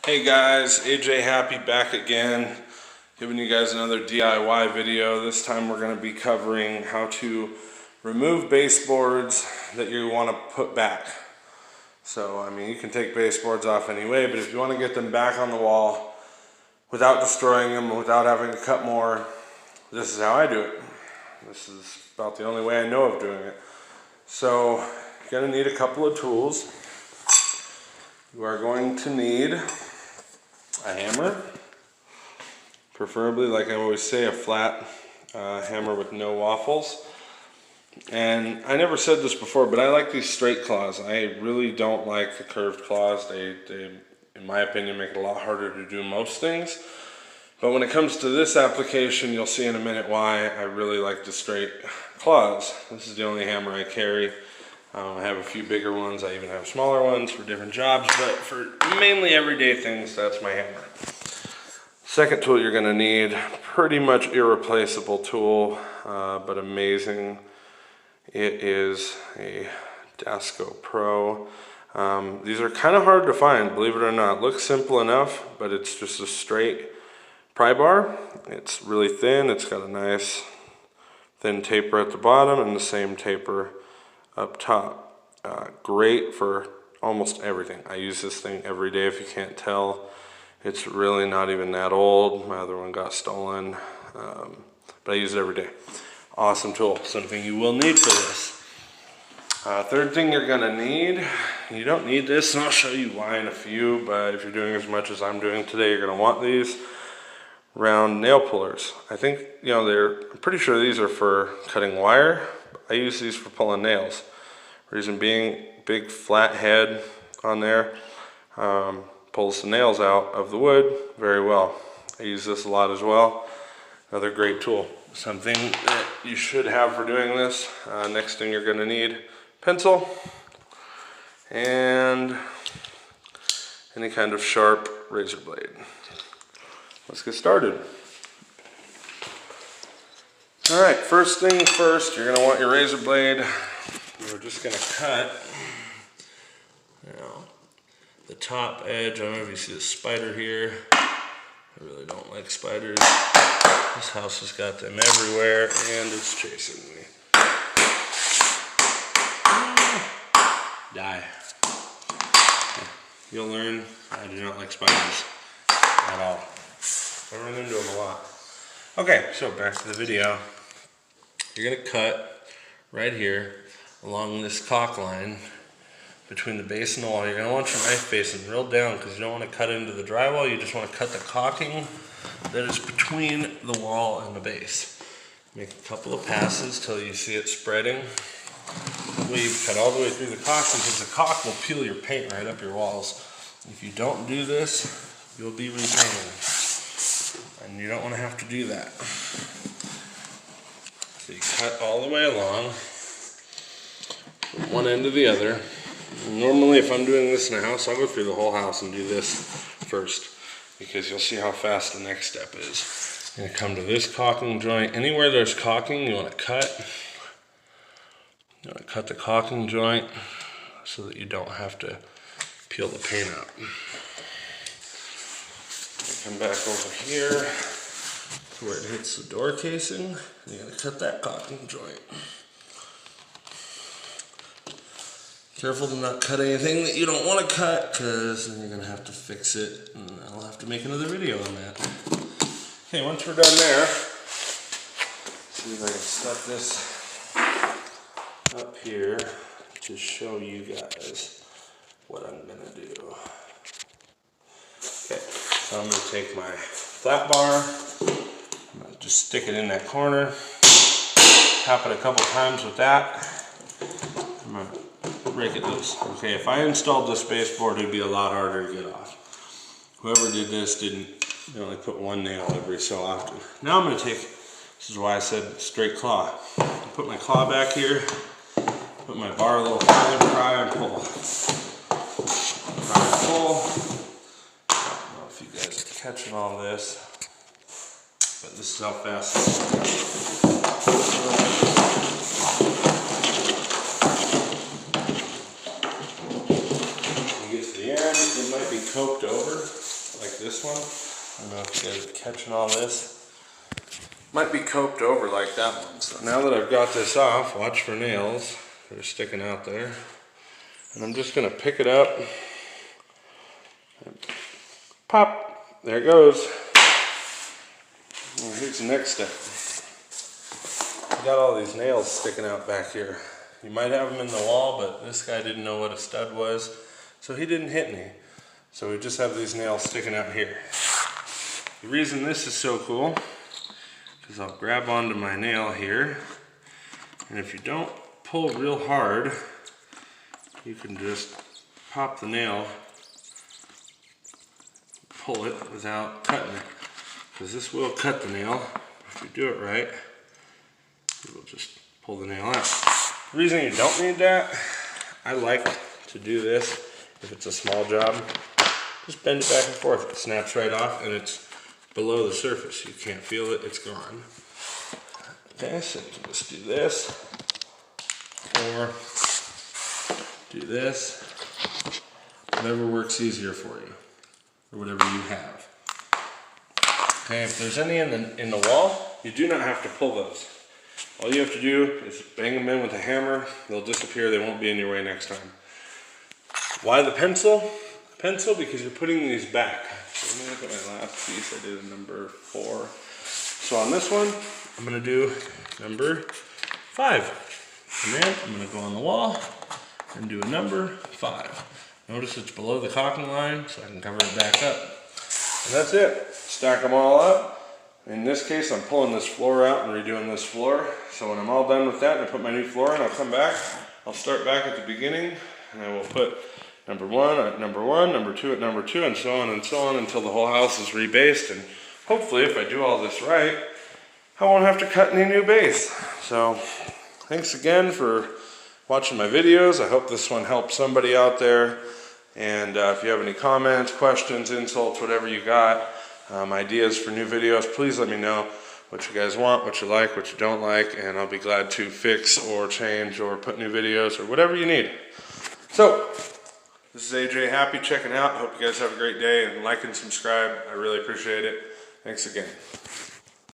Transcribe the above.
Hey guys, AJ Happy back again, giving you guys another DIY video. This time we're going to be covering how to remove baseboards that you want to put back. So, I mean, you can take baseboards off anyway, but if you want to get them back on the wall without destroying them, without having to cut more, this is how I do it. This is about the only way I know of doing it. So, you're going to need a couple of tools. You are going to need a hammer, preferably, like I always say, a flat hammer with no waffles. And I never said this before, but I like these straight claws. I really don't like the curved claws. They, in my opinion, make it a lot harder to do most things. But when it comes to this application, you'll see in a minute why I really like the straight claws. This is the only hammer I carry. I have a few bigger ones. I even have smaller ones for different jobs, but for mainly everyday things, that's my hammer. Second tool you're going to need, pretty much irreplaceable tool, but amazing. It is a Dasco Pro. These are kind of hard to find, believe it or not. Looks simple enough, but it's just a straight pry bar. It's really thin. It's got a nice thin taper at the bottom and the same taper up top. Great for almost everything. I use this thing every day if you can't tell. It's really not even that old. My other one got stolen, but I use it every day. Awesome tool, something you will need for this. Third thing you're gonna need, you don't need this, and I'll show you why in a few, but if you're doing as much as I'm doing today, you're gonna want these round nail pullers. I think, I'm pretty sure these are for cutting wire. I use these for pulling nails. Reason being, big flat head on there pulls the nails out of the wood very well. I use this a lot as well. Another great tool. Something that you should have for doing this. Next thing you're gonna need, pencil and any kind of sharp razor blade. Let's get started. All right, first thing first, you're gonna want your razor blade. We're just gonna cut, the top edge. I don't know if you see the spider here. I really don't like spiders. This house has got them everywhere and it's chasing me. Die. You'll learn I do not like spiders at all. I run into them a lot. Okay, so back to the video. You're gonna cut right here along this caulk line between the base and the wall. You're gonna want your knife facing real down because you don't want to cut into the drywall. You just want to cut the caulking that is between the wall and the base. Make a couple of passes till you see it spreading. That way you cut all the way through the caulk, because the caulk will peel your paint right up your walls. If you don't do this, you'll be repainting. And you don't want to have to do that. So you cut all the way along, from one end to the other. Normally, if I'm doing this in a house, I'll go through the whole house and do this first, because you'll see how fast the next step is. You're gonna come to this caulking joint. Anywhere there's caulking, you want to cut. You want to cut the caulking joint so that you don't have to peel the paint up. Come back over here to where it hits the door casing. You're gonna cut that caulking joint. Careful to not cut anything that you don't want to cut, because then you're going to have to fix it, and I'll have to make another video on that. Okay, once we're done there, see if I can set this up here to show you guys what I'm going to do. Okay, so I'm going to take my flat bar, I'm going to just stick it in that corner, tap it a couple times with that. I'm going to break it loose. Okay, if I installed this baseboard, it'd be a lot harder to get off. Whoever did this didn't, they only put one nail every so often. Now I'm going to take, this is why I said straight claw. Put my claw back here, put my bar a little further, pry and pull. Pry and pull. I don't know if you guys are catching all this, but this is how fast it might be coked over. like this one. I don't know if you guys are catching all this. Might be coped over like that one. So now that I've got this off, watch for nails that are sticking out there. And I'm just gonna pick it up. Pop, there it goes. Well, here's the next step. You got all these nails sticking out back here. You might have them in the wall, but this guy didn't know what a stud was, so he didn't hit me. So we just have these nails sticking out here. The reason this is so cool, is I'll grab onto my nail here, and if you don't pull real hard, you can just pop the nail, pull it without cutting it, because this will cut the nail. If you do it right, it will just pull the nail out. The reason you don't need that, I like to do this if it's a small job. Just bend it back and forth. It snaps right off and it's below the surface. You can't feel it, it's gone. Okay, so you can just do this, or do this, whatever works easier for you, or whatever you have. Okay, if there's any in the wall, you do not have to pull those. All you have to do is bang them in with a hammer. They'll disappear, they won't be in your way next time. Why the pencil? Pencil, because you're putting these back. So let me look at my last piece. I did a number 4. So on this one, I'm gonna do number 5. And then I'm gonna go on the wall and do a number 5. Notice it's below the caulking line, so I can cover it back up. And that's it. Stack them all up. In this case, I'm pulling this floor out and redoing this floor. So when I'm all done with that and I put my new floor in, I'll come back. I'll start back at the beginning and I will put number 1 at number 1, number 2 at number 2, and so on until the whole house is rebased. And hopefully, if I do all this right, I won't have to cut any new base. So thanks again for watching my videos. I hope this one helped somebody out there. And if you have any comments, questions, insults, whatever you got, ideas for new videos, please let me know what you guys want, what you like, what you don't like, and I'll be glad to fix or change or put new videos or whatever you need. So, this is AJ Happy checking out. Hope you guys have a great day, and like and subscribe. I really appreciate it. Thanks again.